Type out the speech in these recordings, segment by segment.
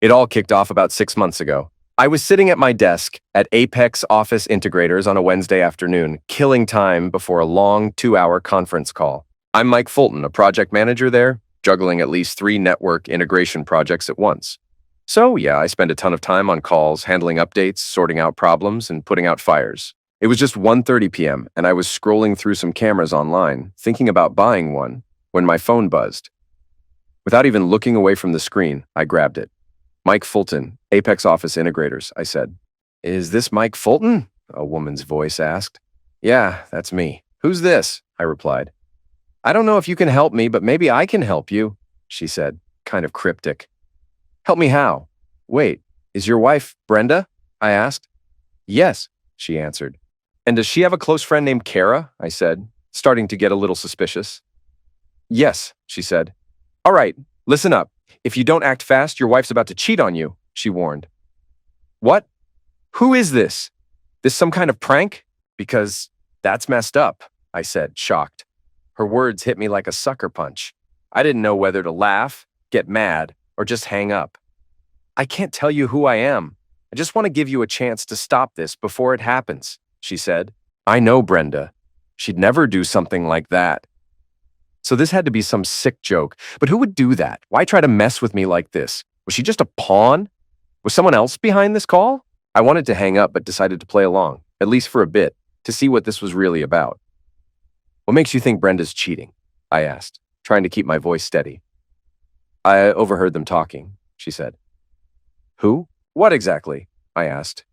It all kicked off about 6 months ago. I was sitting at my desk at Apex Office Integrators on a Wednesday afternoon, killing time before a long 2-hour conference call. I'm Mike Fulton, a project manager there, juggling at least 3 network integration projects at once. So yeah, I spend a ton of time on calls, handling updates, sorting out problems, and putting out fires. It was just 1:30 p.m., and I was scrolling through some cameras online, thinking about buying one, when my phone buzzed. Without even looking away from the screen, I grabbed it. Mike Fulton, Apex Office Integrators, I said. Is this Mike Fulton? A woman's voice asked. Yeah, that's me. Who's this? I replied. I don't know if you can help me, but maybe I can help you, she said, kind of cryptic. Help me how? Wait, is your wife Brenda? I asked. Yes, she answered. And does she have a close friend named Kara? I said, starting to get a little suspicious. Yes, she said. All right, listen up. If you don't act fast, your wife's about to cheat on you, she warned. What? Who is this? This some kind of prank? Because that's messed up, I said, shocked. Her words hit me like a sucker punch. I didn't know whether to laugh, get mad, or just hang up. I can't tell you who I am. I just want to give you a chance to stop this before it happens, she said. I know Brenda. She'd never do something like that. So this had to be some sick joke. But who would do that? Why try to mess with me like this? Was she just a pawn? Was someone else behind this call? I wanted to hang up, but decided to play along, at least for a bit, to see what this was really about. What makes you think Brenda's cheating? I asked, trying to keep my voice steady. I overheard them talking, she said. Who? What exactly? I asked.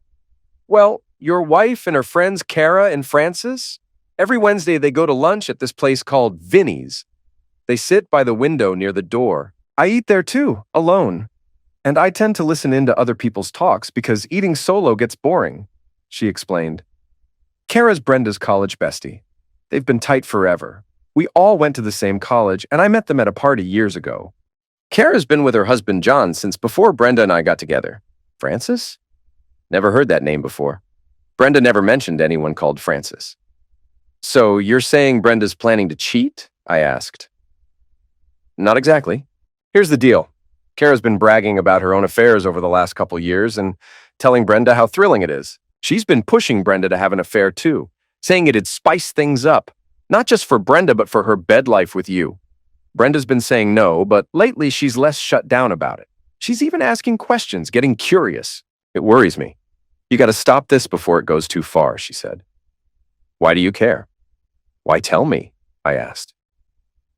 Well, your wife and her friends Kara and Francis? Every Wednesday they go to lunch at this place called Vinny's. They sit by the window near the door. I eat there too, alone. And I tend to listen in to other people's talks because eating solo gets boring, she explained. Kara's Brenda's college bestie. They've been tight forever. We all went to the same college, and I met them at a party years ago. Kara's been with her husband John since before Brenda and I got together. Francis? Never heard that name before. Brenda never mentioned anyone called Francis. So you're saying Brenda's planning to cheat? I asked. Not exactly. Here's the deal. Kara's been bragging about her own affairs over the last couple years and telling Brenda how thrilling it is. She's been pushing Brenda to have an affair too, saying it'd spice things up, not just for Brenda but for her bed life with you. Brenda's been saying no, but lately she's less shut down about it. She's even asking questions, getting curious. It worries me. You got to stop this before it goes too far, she said. Why do you care? Why tell me? I asked.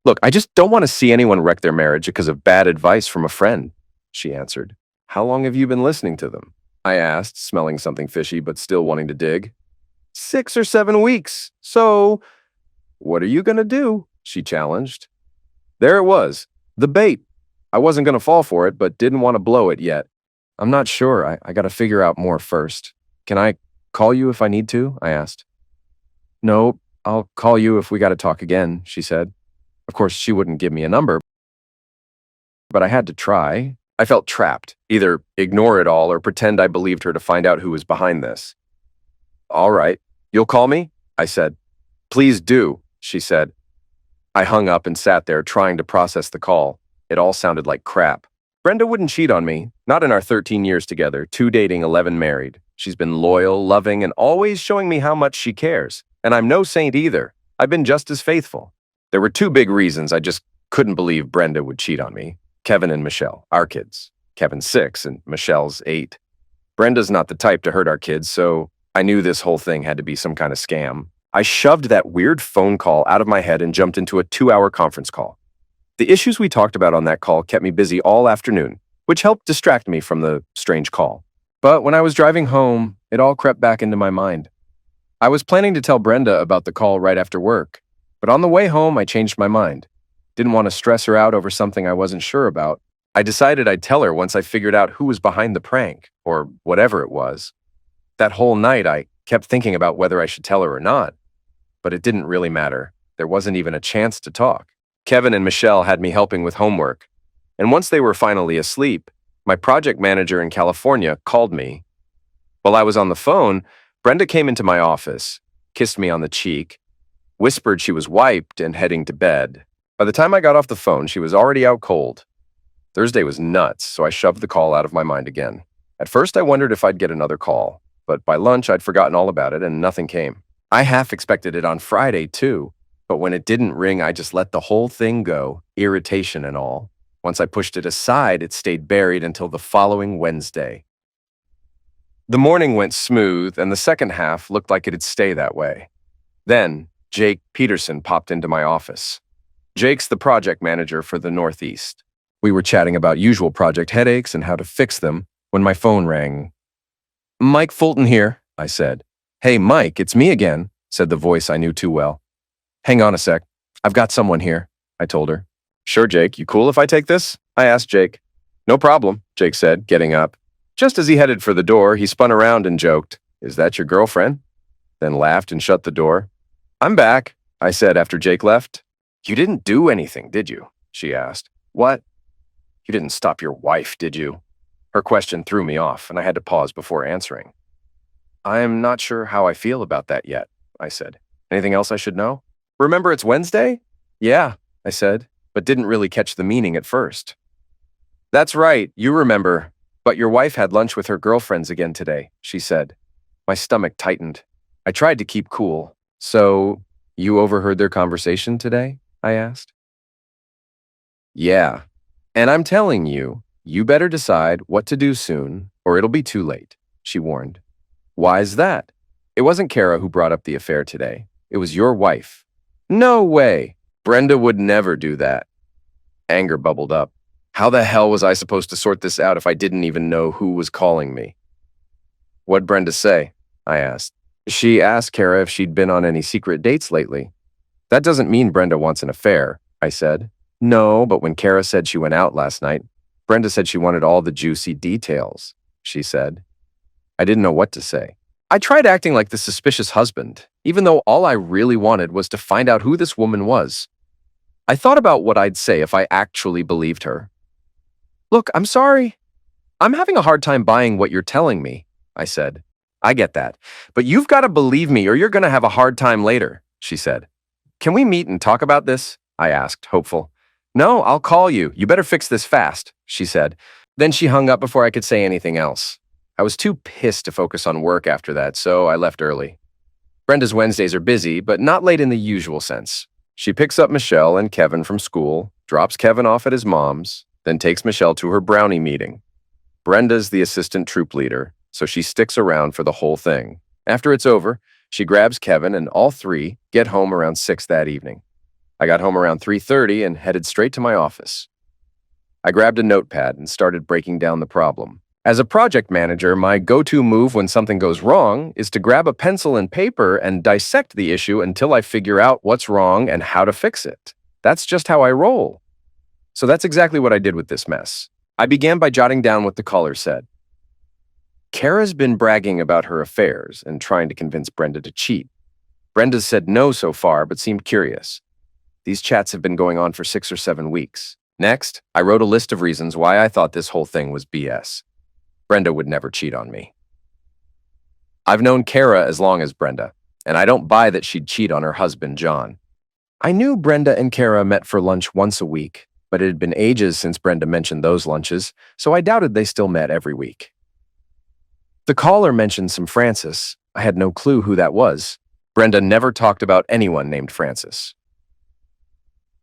Look, I just don't want to see anyone wreck their marriage because of bad advice from a friend, she answered. How long have you been listening to them? I asked, smelling something fishy but still wanting to dig. 6 or 7 weeks. So, what are you going to do? She challenged. There it was, the bait. I wasn't going to fall for it, but didn't want to blow it yet. I'm not sure. I got to figure out more first. Can I call you if I need to? I asked. No, I'll call you if we got to talk again, she said. Of course, she wouldn't give me a number, but I had to try. I felt trapped. Either ignore it all or pretend I believed her to find out who was behind this. All right, you'll call me? I said. Please do, she said. I hung up and sat there trying to process the call. It all sounded like crap. Brenda wouldn't cheat on me, not in our 13 years together, 2 dating, 11 married. She's been loyal, loving, and always showing me how much she cares. And I'm no saint either. I've been just as faithful. There were 2 big reasons I just couldn't believe Brenda would cheat on me. Kevin and Michelle, our kids. Kevin's 6 and Michelle's 8. Brenda's not the type to hurt our kids, so I knew this whole thing had to be some kind of scam. I shoved that weird phone call out of my head and jumped into a 2-hour conference call. The issues we talked about on that call kept me busy all afternoon, which helped distract me from the strange call. But when I was driving home, it all crept back into my mind. I was planning to tell Brenda about the call right after work, but on the way home, I changed my mind. Didn't want to stress her out over something I wasn't sure about. I decided I'd tell her once I figured out who was behind the prank, or whatever it was. That whole night, I kept thinking about whether I should tell her or not, but it didn't really matter. There wasn't even a chance to talk. Kevin and Michelle had me helping with homework, and once they were finally asleep, my project manager in California called me. While I was on the phone, Brenda came into my office, kissed me on the cheek, whispered she was wiped and heading to bed. By the time I got off the phone, she was already out cold. Thursday was nuts, so I shoved the call out of my mind again. At first, I wondered if I'd get another call, but by lunch, I'd forgotten all about it and nothing came. I half expected it on Friday, too, but when it didn't ring, I just let the whole thing go, irritation and all. Once I pushed it aside, it stayed buried until the following Wednesday. The morning went smooth, and the second half looked like it'd stay that way. Then, Jake Peterson popped into my office. Jake's the project manager for the Northeast. We were chatting about usual project headaches and how to fix them when my phone rang. "Mike Fulton here," I said. "Hey, Mike, it's me again," said the voice I knew too well. "Hang on a sec. I've got someone here," I told her. "Sure, Jake. You cool if I take this?" I asked Jake. "No problem," Jake said, getting up. Just as he headed for the door, he spun around and joked, "Is that your girlfriend?" Then laughed and shut the door. "I'm back," I said after Jake left. "You didn't do anything, did you?" she asked. "What? You didn't stop your wife, did you?" Her question threw me off, and I had to pause before answering. "I'm not sure how I feel about that yet," I said. "Anything else I should know?" "Remember it's Wednesday?" "Yeah," I said, but didn't really catch the meaning at first. "That's right, you remember. But your wife had lunch with her girlfriends again today," she said. My stomach tightened. I tried to keep cool. "So, you overheard their conversation today?" I asked. "Yeah. And I'm telling you, you better decide what to do soon, or it'll be too late," she warned. "Why's that?" "It wasn't Kara who brought up the affair today. It was your wife." "No way. Brenda would never do that." Anger bubbled up. How the hell was I supposed to sort this out if I didn't even know who was calling me? "What'd Brenda say?" I asked. "She asked Kara if she'd been on any secret dates lately." "That doesn't mean Brenda wants an affair," I said. "No, but when Kara said she went out last night, Brenda said she wanted all the juicy details," she said. I didn't know what to say. I tried acting like the suspicious husband, even though all I really wanted was to find out who this woman was. I thought about what I'd say if I actually believed her. "Look, I'm sorry. I'm having a hard time buying what you're telling me," I said. "I get that, but you've got to believe me or you're going to have a hard time later," she said. "Can we meet and talk about this?" I asked, hopeful. "No, I'll call you. You better fix this fast," she said. Then she hung up before I could say anything else. I was too pissed to focus on work after that, so I left early. Brenda's Wednesdays are busy, but not late in the usual sense. She picks up Michelle and Kevin from school, drops Kevin off at his mom's, then takes Michelle to her brownie meeting. Brenda's the assistant troop leader, so she sticks around for the whole thing. After it's over, she grabs Kevin and all three get home around 6 that evening. I got home around 3:30 and headed straight to my office. I grabbed a notepad and started breaking down the problem. As a project manager, my go-to move when something goes wrong is to grab a pencil and paper and dissect the issue until I figure out what's wrong and how to fix it. That's just how I roll. So that's exactly what I did with this mess. I began by jotting down what the caller said. "Kara's been bragging about her affairs and trying to convince Brenda to cheat. Brenda's said no so far, but seemed curious. These chats have been going on for 6 or 7 weeks. Next, I wrote a list of reasons why I thought this whole thing was BS. Brenda would never cheat on me. I've known Kara as long as Brenda, and I don't buy that she'd cheat on her husband, John. I knew Brenda and Kara met for lunch once a week, but it had been ages since Brenda mentioned those lunches, so I doubted they still met every week. The caller mentioned some Francis. I had no clue who that was. Brenda never talked about anyone named Francis.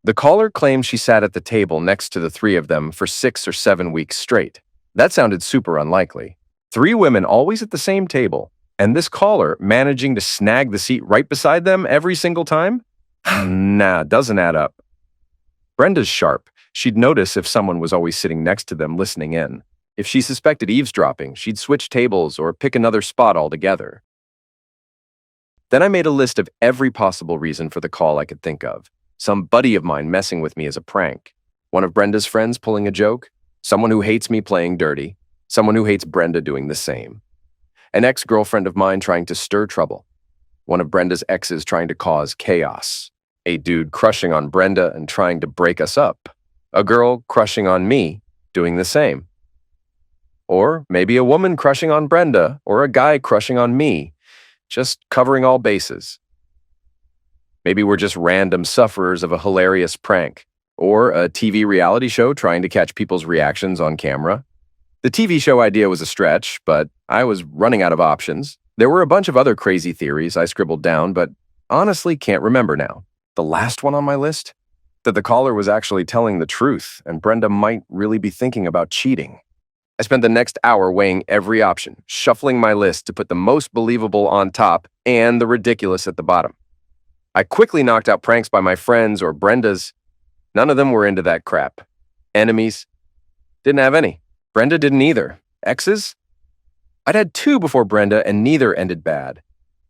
The caller claimed she sat at the table next to the three of them for 6 or 7 weeks straight. That sounded super unlikely. 3 women always at the same table, and this caller managing to snag the seat right beside them every single time? Nah, doesn't add up. Brenda's sharp. She'd notice if someone was always sitting next to them listening in. If she suspected eavesdropping, she'd switch tables or pick another spot altogether. Then I made a list of every possible reason for the call I could think of. Some buddy of mine messing with me as a prank. One of Brenda's friends pulling a joke. Someone who hates me playing dirty. Someone who hates Brenda doing the same. An ex-girlfriend of mine trying to stir trouble. One of Brenda's exes trying to cause chaos. A dude crushing on Brenda and trying to break us up. A girl crushing on me, doing the same. Or maybe a woman crushing on Brenda, or a guy crushing on me, just covering all bases. Maybe we're just random sufferers of a hilarious prank, or a TV reality show trying to catch people's reactions on camera. The TV show idea was a stretch, but I was running out of options. There were a bunch of other crazy theories I scribbled down, but honestly can't remember now. The last one on my list? That the caller was actually telling the truth, and Brenda might really be thinking about cheating. I spent the next hour weighing every option, shuffling my list to put the most believable on top and the ridiculous at the bottom. I quickly knocked out pranks by my friends or Brenda's. None of them were into that crap. Enemies? Didn't have any. Brenda didn't either. Exes? I'd had 2 before Brenda, and neither ended bad.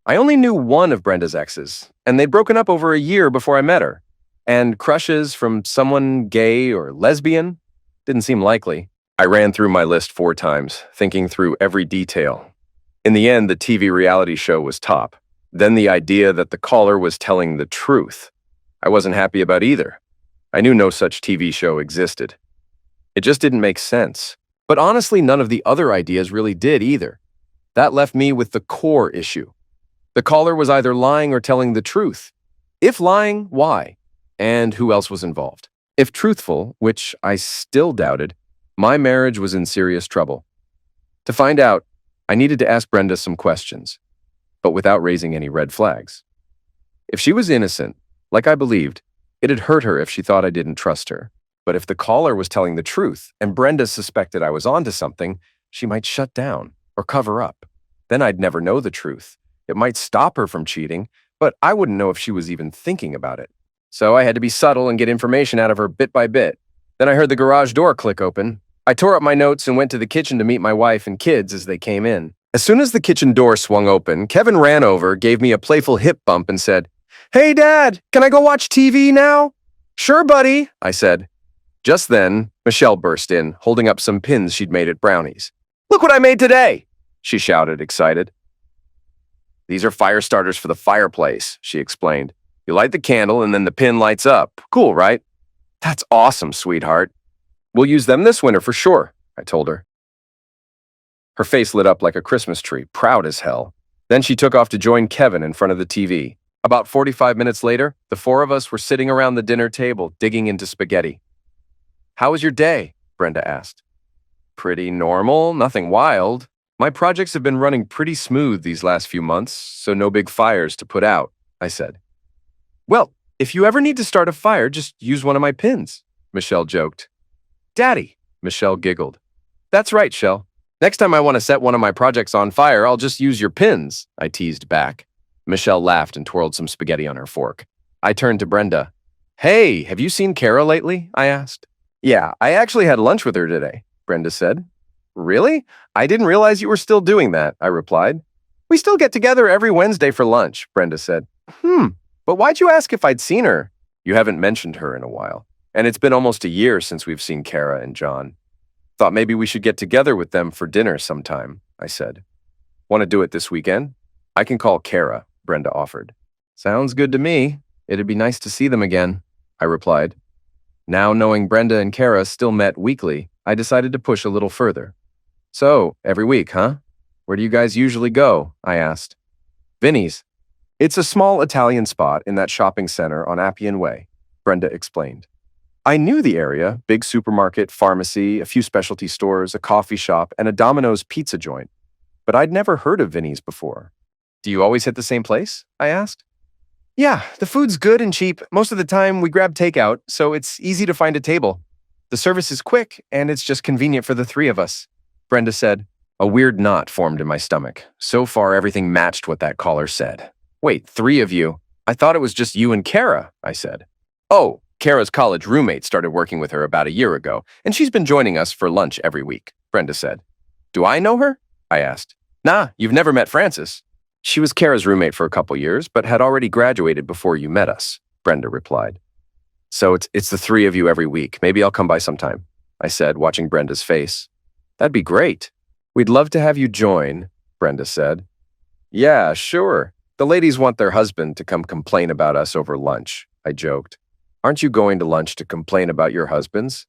I only knew one of Brenda's exes, and they'd broken up over a year before I met her. And crushes from someone gay or lesbian? Didn't seem likely. I ran through my list 4 times, thinking through every detail. In the end, the TV reality show was top. Then the idea that the caller was telling the truth. I wasn't happy about either. I knew no such TV show existed. It just didn't make sense. But honestly, none of the other ideas really did either. That left me with the core issue. The caller was either lying or telling the truth. If lying, why? And who else was involved? If truthful, which I still doubted, my marriage was in serious trouble. To find out, I needed to ask Brenda some questions, but without raising any red flags. If she was innocent, like I believed, it'd hurt her if she thought I didn't trust her. But if the caller was telling the truth and Brenda suspected I was onto something, she might shut down or cover up. Then I'd never know the truth. It might stop her from cheating, but I wouldn't know if she was even thinking about it. So I had to be subtle and get information out of her bit by bit. Then I heard the garage door click open. I tore up my notes and went to the kitchen to meet my wife and kids as they came in. As soon as the kitchen door swung open, Kevin ran over, gave me a playful hip bump, and said, "Hey, Dad, can I go watch TV now?" "Sure, buddy," I said. Just then, Michelle burst in, holding up some pins she'd made at Brownies. "Look what I made today!" she shouted, excited. "These are fire starters for the fireplace," she explained. "You light the candle and then the pin lights up. Cool, right?" "That's awesome, sweetheart. We'll use them this winter for sure," I told her. Her face lit up like a Christmas tree, proud as hell. Then she took off to join Kevin in front of the TV. About 45 minutes later, the 4 of us were sitting around the dinner table, digging into spaghetti. "How was your day?" Brenda asked. "Pretty normal, nothing wild. My projects have been running pretty smooth these last few months, so no big fires to put out," I said. "Well, if you ever need to start a fire, just use one of my pins," Michelle joked. "Daddy," Michelle giggled. "That's right, Shell. Next time I want to set one of my projects on fire, I'll just use your pins," I teased back. Michelle laughed and twirled some spaghetti on her fork. I turned to Brenda. "Hey, have you seen Kara lately?" I asked. "Yeah, I actually had lunch with her today," Brenda said. "Really? I didn't realize you were still doing that," I replied. "We still get together every Wednesday for lunch," Brenda said. But why'd you ask if I'd seen her?" "You haven't mentioned her in a while, and it's been almost a year since we've seen Kara and John. Thought maybe we should get together with them for dinner sometime," I said. "Want to do it this weekend?" "I can call Kara," Brenda offered. "Sounds good to me. It'd be nice to see them again," I replied. Now, knowing Brenda and Kara still met weekly, I decided to push a little further. "So, every week, huh? Where do you guys usually go?" I asked. "Vinny's. It's a small Italian spot in that shopping center on Appian Way," Brenda explained. I knew the area: big supermarket, pharmacy, a few specialty stores, a coffee shop, and a Domino's pizza joint. But I'd never heard of Vinny's before. "Do you always hit the same place?" I asked. "Yeah, the food's good and cheap. Most of the time we grab takeout, so it's easy to find a table. The service is quick, and it's just convenient for the 3 of us," Brenda said. A weird knot formed in my stomach. So far, everything matched what that caller said. "Wait, 3 of you? I thought it was just you and Kara," I said. "Oh, Kara's college roommate started working with her about a year ago, and she's been joining us for lunch every week," Brenda said. "Do I know her?" I asked. "Nah, you've never met Frances. She was Kara's roommate for a couple years, but had already graduated before you met us," Brenda replied. "So it's the 3 of you every week. Maybe I'll come by sometime," I said, watching Brenda's face. "That'd be great. We'd love to have you join," Brenda said. "Yeah, sure. The ladies want their husband to come complain about us over lunch," I joked. "Aren't you going to lunch to complain about your husbands?"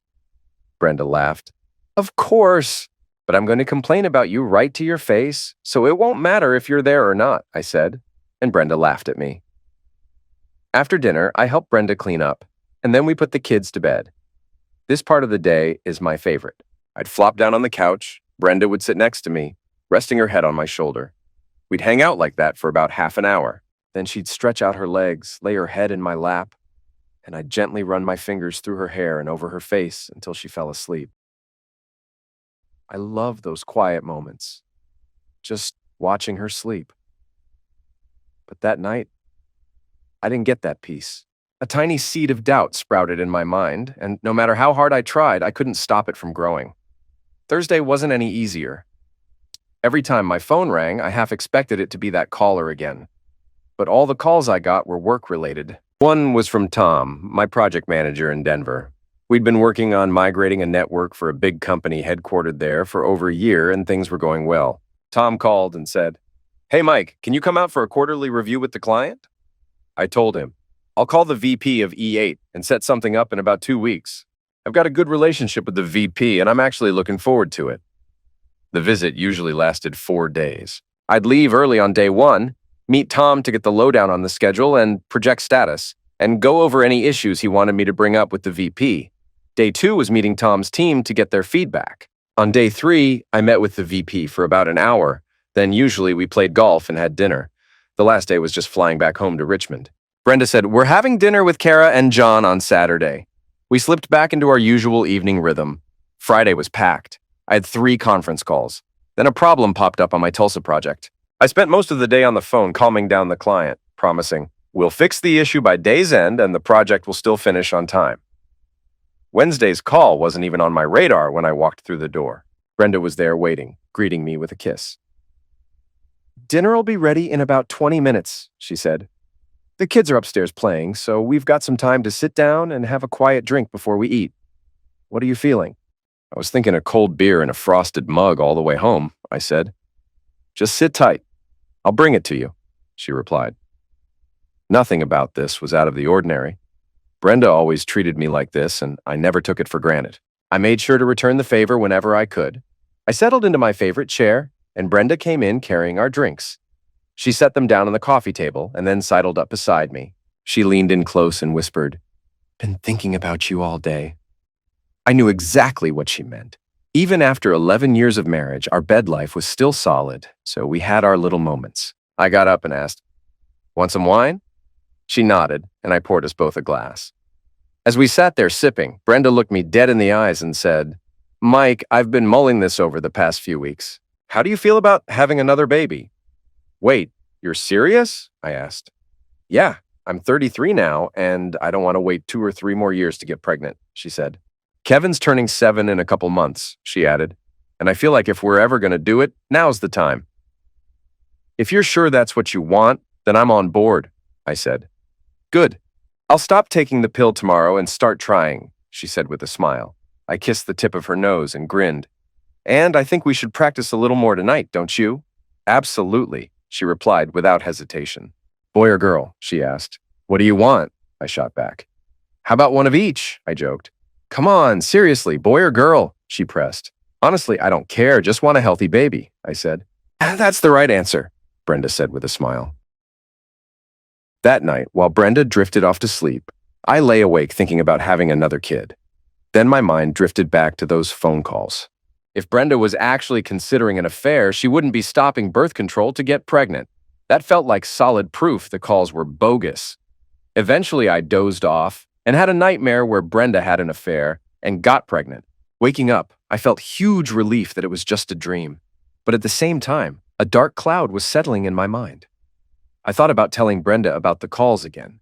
Brenda laughed. "Of course, but I'm going to complain about you right to your face, so it won't matter if you're there or not," I said, and Brenda laughed at me. After dinner, I helped Brenda clean up. and then we put the kids to bed. This part of the day is my favorite. I'd flop down on the couch, Brenda would sit next to me, resting her head on my shoulder. We'd hang out like that for about half an hour. Then she'd stretch out her legs, lay her head in my lap, and I'd gently run my fingers through her hair and over her face until she fell asleep. I love those quiet moments, just watching her sleep. But that night, I didn't get that peace. A tiny seed of doubt sprouted in my mind, and no matter how hard I tried, I couldn't stop it from growing. Thursday wasn't any easier. Every time my phone rang, I half expected it to be that caller again. But all the calls I got were work-related. One was from Tom, my project manager in Denver. We'd been working on migrating a network for a big company headquartered there for over a year, and things were going well. Tom called and said, "Hey, Mike, can you come out for a quarterly review with the client?" I told him, "I'll call the VP of E8 and set something up in about 2 weeks. I've got a good relationship with the VP, and I'm actually looking forward to it." The visit usually lasted 4 days. I'd leave early on day 1, meet Tom to get the lowdown on the schedule and project status, and go over any issues he wanted me to bring up with the VP. Day 2 was meeting Tom's team to get their feedback. On day 3, I met with the VP for about an hour. Then usually we played golf and had dinner. The last day was just flying back home to Richmond. Brenda said, "We're having dinner with Kara and John on Saturday." We slipped back into our usual evening rhythm. Friday was packed. I had 3 conference calls. Then a problem popped up on my Tulsa project. I spent most of the day on the phone calming down the client, promising, "We'll fix the issue by day's end and the project will still finish on time." Wednesday's call wasn't even on my radar when I walked through the door. Brenda was there waiting, greeting me with a kiss. "Dinner will be ready in about 20 minutes, she said. "The kids are upstairs playing, so we've got some time to sit down and have a quiet drink before we eat. What are you feeling?" "I was thinking a cold beer in a frosted mug all the way home," I said. "Just sit tight. I'll bring it to you," she replied. Nothing about this was out of the ordinary. Brenda always treated me like this, and I never took it for granted. I made sure to return the favor whenever I could. I settled into my favorite chair, and Brenda came in carrying our drinks. She set them down on the coffee table and then sidled up beside me. She leaned in close and whispered, "Been thinking about you all day." I knew exactly what she meant. Even after 11 years of marriage, our bed life was still solid, so we had our little moments. I got up and asked, "Want some wine?" She nodded, and I poured us both a glass. As we sat there sipping, Brenda looked me dead in the eyes and said, "Mike, I've been mulling this over the past few weeks. How do you feel about having another baby?" "Wait, you're serious?" I asked. "Yeah, I'm 33 now, and I don't want to wait 2 or 3 more years to get pregnant," she said. "Kevin's turning 7 in a couple months," she added, "and I feel like if we're ever going to do it, now's the time." "If you're sure that's what you want, then I'm on board," I said. "Good. I'll stop taking the pill tomorrow and start trying," she said with a smile. I kissed the tip of her nose and grinned. "And I think we should practice a little more tonight, don't you?" "Absolutely," she replied without hesitation. "Boy or girl?" she asked. "What do you want?" I shot back. "How about one of each?" I joked. "Come on, seriously, boy or girl?" she pressed. "Honestly, I don't care, just want a healthy baby," I said. "That's the right answer," Brenda said with a smile. That night, while Brenda drifted off to sleep, I lay awake thinking about having another kid. Then my mind drifted back to those phone calls. If Brenda was actually considering an affair, she wouldn't be stopping birth control to get pregnant. That felt like solid proof the calls were bogus. Eventually, I dozed off and had a nightmare where Brenda had an affair and got pregnant. Waking up, I felt huge relief that it was just a dream. But at the same time, a dark cloud was settling in my mind. I thought about telling Brenda about the calls again,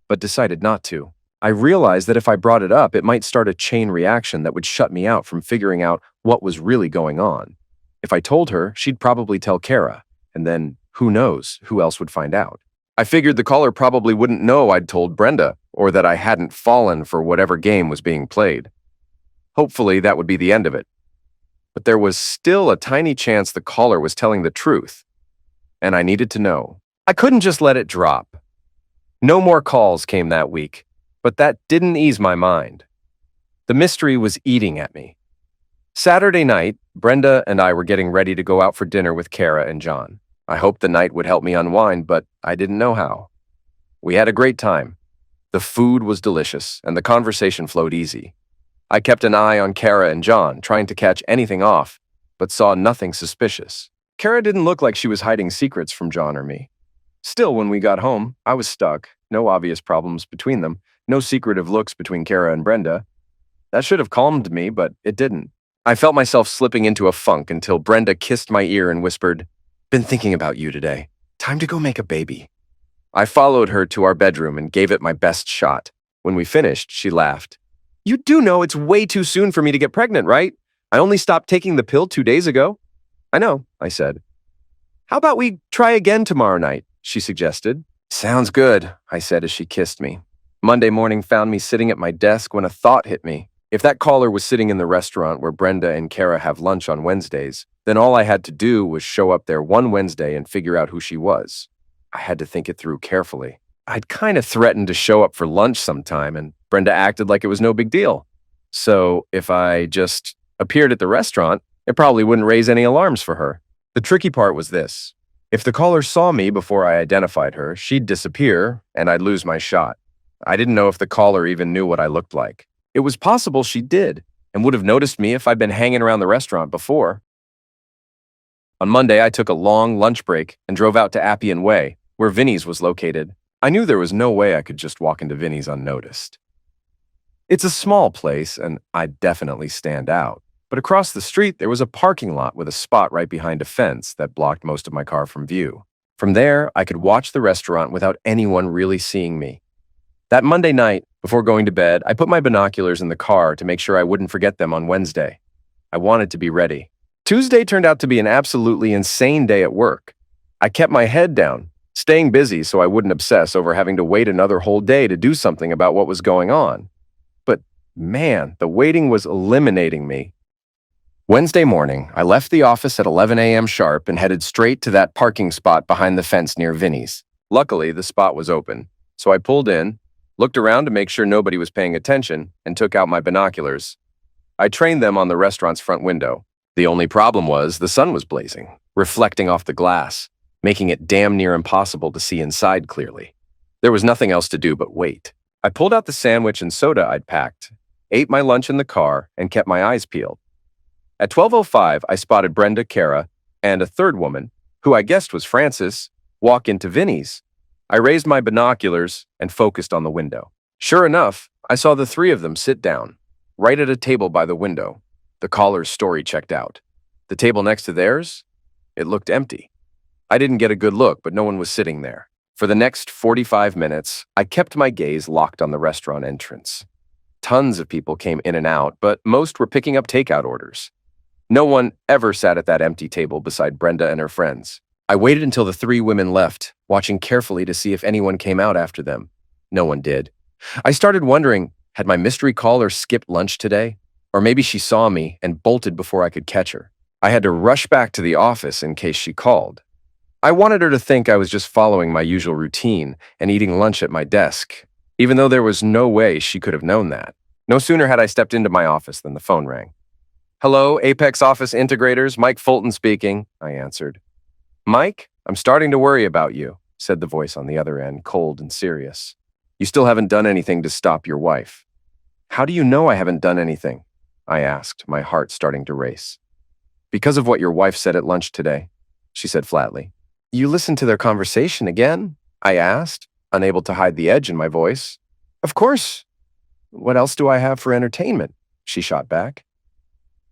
but decided not to. I realized that if I brought it up, it might start a chain reaction that would shut me out from figuring out what was really going on. If I told her, she'd probably tell Kara, and then who knows who else would find out. I figured the caller probably wouldn't know I'd told Brenda, or that I hadn't fallen for whatever game was being played. Hopefully, that would be the end of it. But there was still a tiny chance the caller was telling the truth, and I needed to know. I couldn't just let it drop. No more calls came that week, but that didn't ease my mind. The mystery was eating at me. Saturday night, Brenda and I were getting ready to go out for dinner with Kara and John. I hoped the night would help me unwind, but I didn't know how. We had a great time. The food was delicious, and the conversation flowed easy. I kept an eye on Kara and John, trying to catch anything off, but saw nothing suspicious. Kara didn't look like she was hiding secrets from John or me. Still, when we got home, I was stuck. No obvious problems between them, no secretive looks between Kara and Brenda. That should have calmed me, but it didn't. I felt myself slipping into a funk until Brenda kissed my ear and whispered, "Been thinking about you today. Time to go make a baby." I followed her to our bedroom and gave it my best shot. When we finished, she laughed. "You do know it's way too soon for me to get pregnant, right? I only stopped taking the pill 2 days ago." "I know," I said. "How about we try again tomorrow night?" she suggested. "Sounds good," I said as she kissed me. Monday morning found me sitting at my desk when a thought hit me. If that caller was sitting in the restaurant where Brenda and Kara have lunch on Wednesdays, then all I had to do was show up there one Wednesday and figure out who she was. I had to think it through carefully. I'd kind of threatened to show up for lunch sometime, and Brenda acted like it was no big deal. So if I just appeared at the restaurant, it probably wouldn't raise any alarms for her. The tricky part was this. If the caller saw me before I identified her, she'd disappear, and I'd lose my shot. I didn't know if the caller even knew what I looked like. It was possible she did, and would have noticed me if I'd been hanging around the restaurant before. On Monday, I took a long lunch break and drove out to Appian Way, where Vinny's was located. I knew there was no way I could just walk into Vinny's unnoticed. It's a small place, and I'd definitely stand out. But across the street, there was a parking lot with a spot right behind a fence that blocked most of my car from view. From there, I could watch the restaurant without anyone really seeing me. That Monday night, before going to bed, I put my binoculars in the car to make sure I wouldn't forget them on Wednesday. I wanted to be ready. Tuesday turned out to be an absolutely insane day at work. I kept my head down, staying busy so I wouldn't obsess over having to wait another whole day to do something about what was going on. But man, the waiting was eliminating me. Wednesday morning, I left the office at 11 a.m. sharp and headed straight to that parking spot behind the fence near Vinny's. Luckily, the spot was open, so I pulled in, looked around to make sure nobody was paying attention, and took out my binoculars. I trained them on the restaurant's front window. The only problem was the sun was blazing, reflecting off the glass, making it damn near impossible to see inside clearly. There was nothing else to do but wait. I pulled out the sandwich and soda I'd packed, ate my lunch in the car, and kept my eyes peeled. At 12:05, I spotted Brenda, Kara, and a third woman, who I guessed was Frances, walk into Vinny's. I raised my binoculars and focused on the window. Sure enough, I saw the three of them sit down, right at a table by the window. The caller's story checked out. The table next to theirs? It looked empty. I didn't get a good look, but no one was sitting there. For the next 45 minutes, I kept my gaze locked on the restaurant entrance. Tons of people came in and out, but most were picking up takeout orders. No one ever sat at that empty table beside Brenda and her friends. I waited until the three women left, watching carefully to see if anyone came out after them. No one did. I started wondering, had my mystery caller skipped lunch today? Or maybe she saw me and bolted before I could catch her. I had to rush back to the office in case she called. I wanted her to think I was just following my usual routine and eating lunch at my desk, even though there was no way she could have known that. No sooner had I stepped into my office than the phone rang. "Hello, Apex Office Integrators, Mike Fulton speaking," I answered. "Mike, I'm starting to worry about you," said the voice on the other end, cold and serious. "You still haven't done anything to stop your wife." "How do you know I haven't done anything?" I asked, my heart starting to race. "Because of what your wife said at lunch today," she said flatly. "You listened to their conversation again?" I asked, unable to hide the edge in my voice. "Of course. What else do I have for entertainment?" she shot back.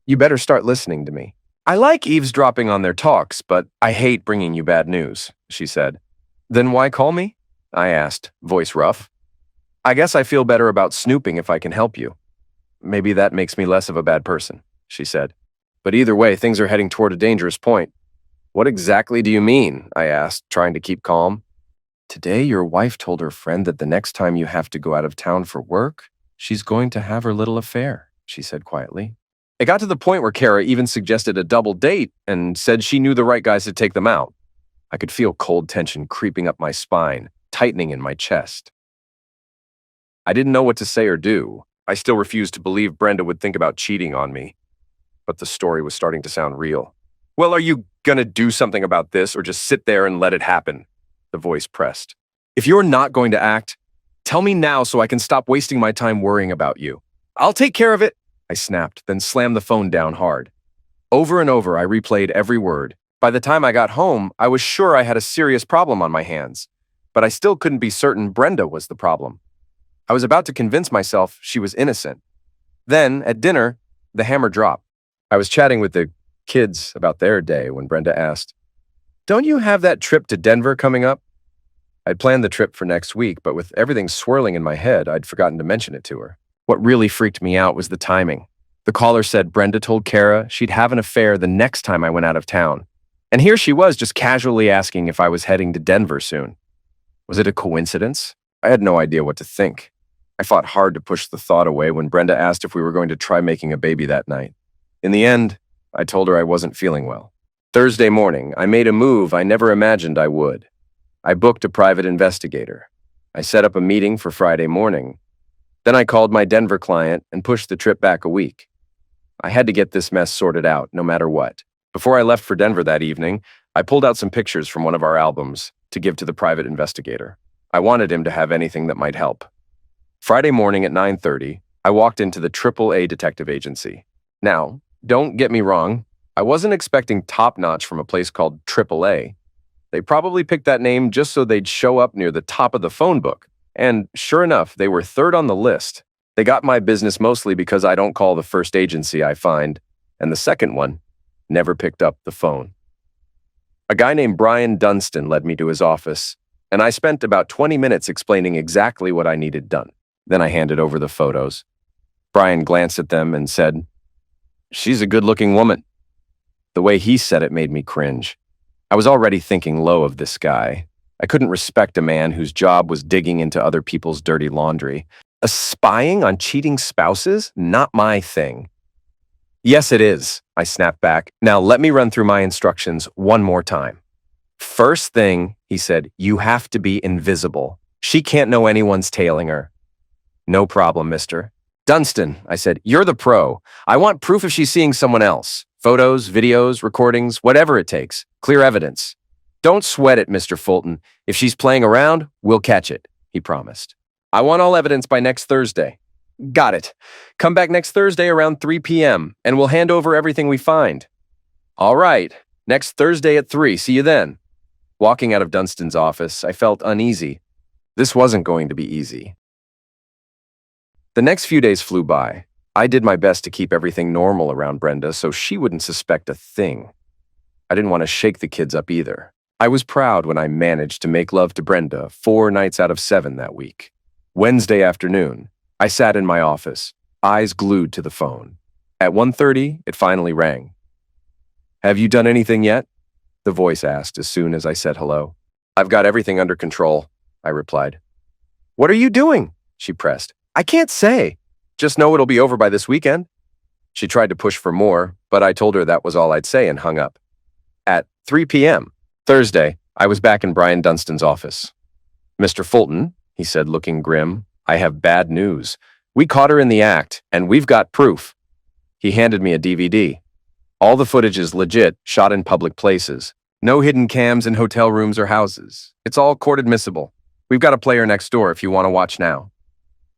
"You better start listening to me. I like eavesdropping on their talks, but I hate bringing you bad news," she said. "Then why call me?" I asked, voice rough. "I guess I feel better about snooping if I can help you." "Maybe that makes me less of a bad person," she said. "But either way, things are heading toward a dangerous point." "What exactly do you mean?" I asked, trying to keep calm. "Today, your wife told her friend that the next time you have to go out of town for work, she's going to have her little affair," she said quietly. It got to the point where Kara even suggested a double date and said she knew the right guys to take them out. I could feel cold tension creeping up my spine, tightening in my chest. I didn't know what to say or do. I still refused to believe Brenda would think about cheating on me. But the story was starting to sound real. "Well, are you gonna do something about this or just sit there and let it happen?" The voice pressed. "If you're not going to act, Tell me now so I can stop wasting my time worrying about you. I'll take care of it, I snapped, then slammed the phone down hard. Over and over, I replayed every word. By the time I got home, I was sure I had a serious problem on my hands, but I still couldn't be certain Brenda was the problem. I was about to convince myself she was innocent. Then, at dinner, the hammer dropped. I was chatting with the kids about their day when Brenda asked, "Don't you have that trip to Denver coming up?" I'd planned the trip for next week, but with everything swirling in my head, I'd forgotten to mention it to her. What really freaked me out was the timing. The caller said Brenda told Kara she'd have an affair the next time I went out of town. And here she was just casually asking if I was heading to Denver soon. Was it a coincidence? I had no idea what to think. I fought hard to push the thought away when Brenda asked if we were going to try making a baby that night. In the end, I told her I wasn't feeling well. Thursday morning, I made a move I never imagined I would. I booked a private investigator. I set up a meeting for Friday morning. Then I called my Denver client and pushed the trip back a week. I had to get this mess sorted out, no matter what. Before I left for Denver that evening, I pulled out some pictures from one of our albums to give to the private investigator. I wanted him to have anything that might help. Friday morning at 9:30, I walked into the AAA detective agency. Now, don't get me wrong, I wasn't expecting top-notch from a place called AAA. They probably picked that name just so they'd show up near the top of the phone book. And sure enough, they were third on the list. They got my business mostly because I don't call the first agency I find, and the second one never picked up the phone. A guy named Brian Dunstan led me to his office, and I spent about 20 minutes explaining exactly what I needed done. Then I handed over the photos. Brian glanced at them and said, "She's a good-looking woman." The way he said it made me cringe. I was already thinking low of this guy. I couldn't respect a man whose job was digging into other people's dirty laundry. Spying on cheating spouses? Not my thing. "Yes, it is," I snapped back. "Now let me run through my instructions one more time." "First thing," he said, "you have to be invisible. She can't know anyone's tailing her." "No problem, mister." "Dunstan," I said, "you're the pro. I want proof if she's seeing someone else. Photos, videos, recordings, whatever it takes. Clear evidence." "Don't sweat it, Mr. Fulton. If she's playing around, we'll catch it," he promised. "I want all evidence by next Thursday." "Got it. Come back next Thursday around 3 p.m., and we'll hand over everything we find." "All right. Next Thursday at 3. See you then." Walking out of Dunstan's office, I felt uneasy. This wasn't going to be easy. The next few days flew by. I did my best to keep everything normal around Brenda so she wouldn't suspect a thing. I didn't want to shake the kids up either. I was proud when I managed to make love to Brenda 4 nights out of 7 that week. Wednesday afternoon, I sat in my office, eyes glued to the phone. At 1:30, it finally rang. "Have you done anything yet?" the voice asked as soon as I said hello. "I've got everything under control," I replied. "What are you doing?" she pressed. "I can't say. Just know it'll be over by this weekend." She tried to push for more, but I told her that was all I'd say and hung up. At 3 p.m., Thursday, I was back in Brian Dunstan's office. "Mr. Fulton," he said, looking grim, "I have bad news. We caught her in the act, and we've got proof." He handed me a DVD. All the footage is legit, shot in public places. No hidden cams in hotel rooms or houses. It's all court admissible. We've got a player next door if you want to watch now.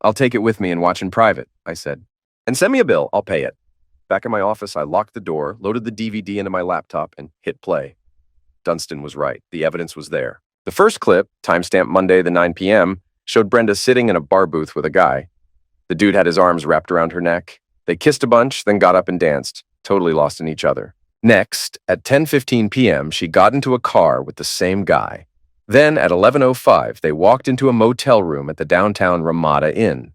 "I'll take it with me and watch in private," I said. "And send me a bill, I'll pay it." Back in my office, I locked the door, loaded the DVD into my laptop, and hit play. Dunstan was right. The evidence was there. The first clip, timestamped Monday the 9 p.m., showed Brenda sitting in a bar booth with a guy. The dude had his arms wrapped around her neck. They kissed a bunch, then got up and danced, totally lost in each other. Next, at 10:15 p.m., she got into a car with the same guy. Then, at 11:05, they walked into a motel room at the downtown Ramada Inn.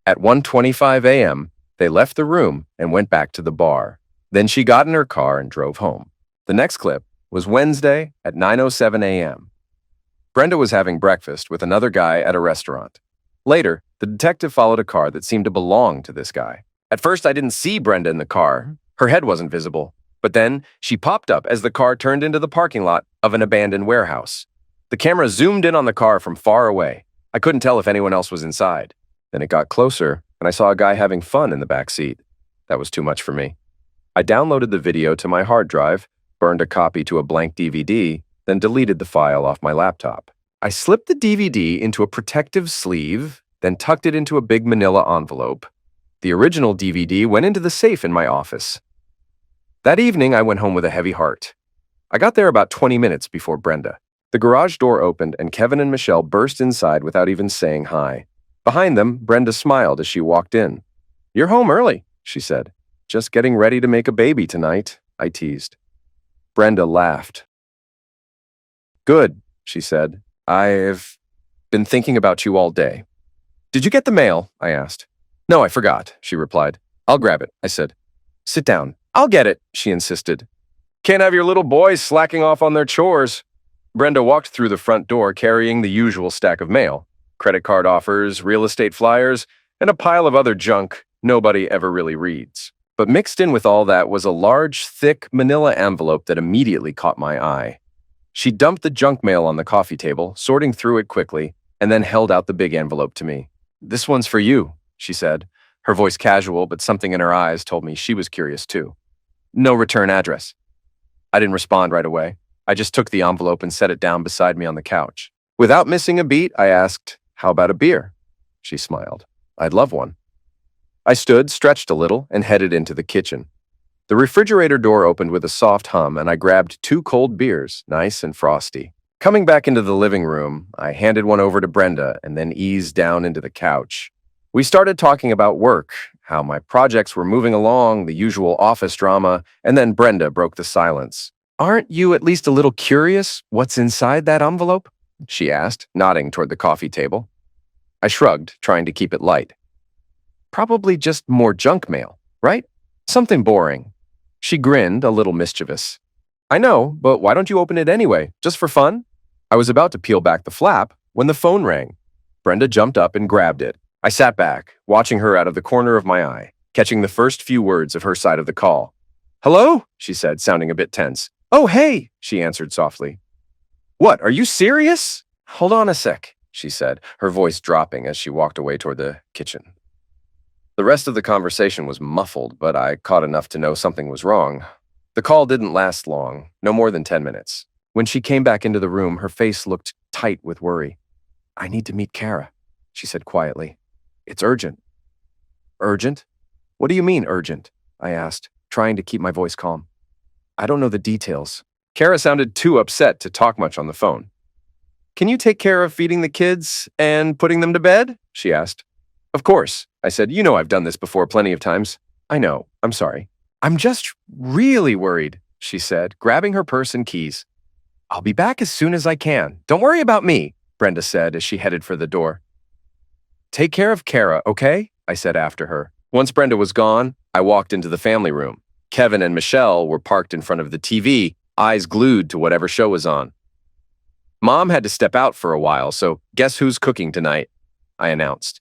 At 1:25 a.m., they left the room and went back to the bar. Then she got in her car and drove home. The next clip was Wednesday at 9:07 a.m. Brenda was having breakfast with another guy at a restaurant. Later, the detective followed a car that seemed to belong to this guy. At first, I didn't see Brenda in the car. Her head wasn't visible. But then, she popped up as the car turned into the parking lot of an abandoned warehouse. The camera zoomed in on the car from far away. I couldn't tell if anyone else was inside. Then it got closer, and I saw a guy having fun in the back seat. That was too much for me. I downloaded the video to my hard drive, burned a copy to a blank DVD, then deleted the file off my laptop. I slipped the DVD into a protective sleeve, then tucked it into a big manila envelope. The original DVD went into the safe in my office. That evening, I went home with a heavy heart. I got there about 20 minutes before Brenda. The garage door opened and Kevin and Michelle burst inside without even saying hi. Behind them, Brenda smiled as she walked in. "You're home early," she said. "Just getting ready to make a baby tonight," I teased. Brenda laughed. "Good," she said. "I've been thinking about you all day." "Did you get the mail?" I asked. "No, I forgot," she replied. "I'll grab it," I said. "Sit down." "I'll get it," she insisted. "Can't have your little boys slacking off on their chores." Brenda walked through the front door carrying the usual stack of mail: credit card offers, real estate flyers, and a pile of other junk nobody ever really reads. But mixed in with all that was a large, thick manila envelope that immediately caught my eye. She dumped the junk mail on the coffee table, sorting through it quickly, and then held out the big envelope to me. "This one's for you," she said. Her voice casual, but something in her eyes told me she was curious too. "No return address." I didn't respond right away. I just took the envelope and set it down beside me on the couch. Without missing a beat, I asked, "How about a beer?" She smiled. "I'd love one." I stood, stretched a little, and headed into the kitchen. The refrigerator door opened with a soft hum, and I grabbed 2 cold beers, nice and frosty. Coming back into the living room, I handed one over to Brenda and then eased down into the couch. We started talking about work, how my projects were moving along, the usual office drama, and then Brenda broke the silence. "Aren't you at least a little curious what's inside that envelope?" she asked, nodding toward the coffee table. I shrugged, trying to keep it light. "Probably just more junk mail, right? Something boring." She grinned, a little mischievous. "I know, but why don't you open it anyway, just for fun?" I was about to peel back the flap when the phone rang. Brenda jumped up and grabbed it. I sat back, watching her out of the corner of my eye, catching the first few words of her side of the call. "Hello?" she said, sounding a bit tense. "Oh, hey," she answered softly. "What, are you serious?" "Hold on a sec," she said, her voice dropping as she walked away toward the kitchen. The rest of the conversation was muffled, but I caught enough to know something was wrong. The call didn't last long, no more than 10 minutes. When she came back into the room, her face looked tight with worry. "I need to meet Kara," she said quietly. "It's urgent." "Urgent? What do you mean, urgent?" I asked, trying to keep my voice calm. "I don't know the details." Kara sounded too upset to talk much on the phone. "Can you take care of feeding the kids and putting them to bed?" she asked. "Of course," I said. "You know I've done this before plenty of times." "I know. I'm sorry." "I'm just really worried," she said, grabbing her purse and keys. "I'll be back as soon as I can. Don't worry about me," Brenda said as she headed for the door. "Take care of Kara, okay?" I said after her. Once Brenda was gone, I walked into the family room. Kevin and Michelle were parked in front of the TV, eyes glued to whatever show was on. "Mom had to step out for a while, so guess who's cooking tonight?" I announced.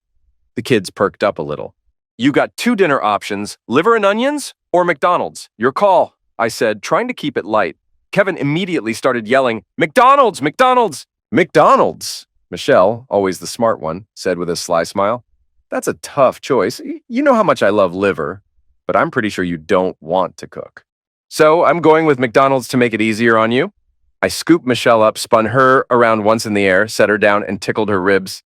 The kids perked up a little. "You got 2 dinner options, liver and onions or McDonald's. Your call," I said, trying to keep it light. Kevin immediately started yelling, "McDonald's! McDonald's! McDonald's!" Michelle, always the smart one, said with a sly smile. "That's a tough choice. You know how much I love liver, but I'm pretty sure you don't want to cook. So I'm going with McDonald's to make it easier on you." I scooped Michelle up, spun her around once in the air, set her down, and tickled her ribs.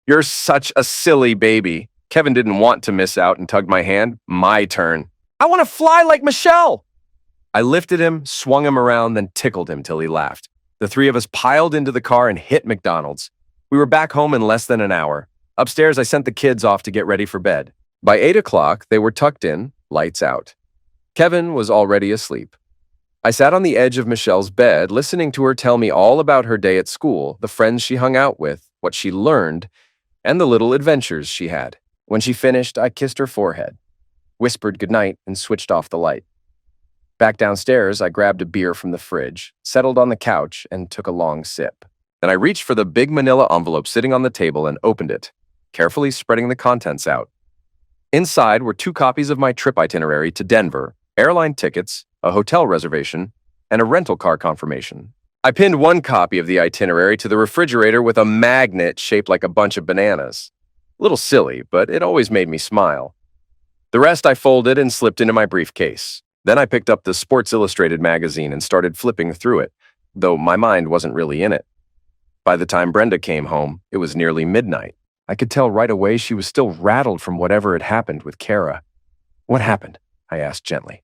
"You're such a silly baby." Kevin didn't want to miss out and tugged my hand. My turn. "I want to fly like Michelle." I lifted him, swung him around, then tickled him till he laughed. The 3 of us piled into the car and hit McDonald's. We were back home in less than an hour. Upstairs, I sent the kids off to get ready for bed. By 8 o'clock, they were tucked in, lights out. Kevin was already asleep. I sat on the edge of Michelle's bed, listening to her tell me all about her day at school, the friends she hung out with, what she learned, and the little adventures she had. When she finished, I kissed her forehead, whispered goodnight, and switched off the light. Back downstairs, I grabbed a beer from the fridge, settled on the couch, and took a long sip. Then I reached for the big manila envelope sitting on the table and opened it, carefully spreading the contents out. Inside were 2 copies of my trip itinerary to Denver, airline tickets, a hotel reservation, and a rental car confirmation. I pinned 1 copy of the itinerary to the refrigerator with a magnet shaped like a bunch of bananas. A little silly, but it always made me smile. The rest I folded and slipped into my briefcase. Then I picked up the Sports Illustrated magazine and started flipping through it, though my mind wasn't really in it. By the time Brenda came home, it was nearly midnight. I could tell right away she was still rattled from whatever had happened with Kara. What happened? I asked gently.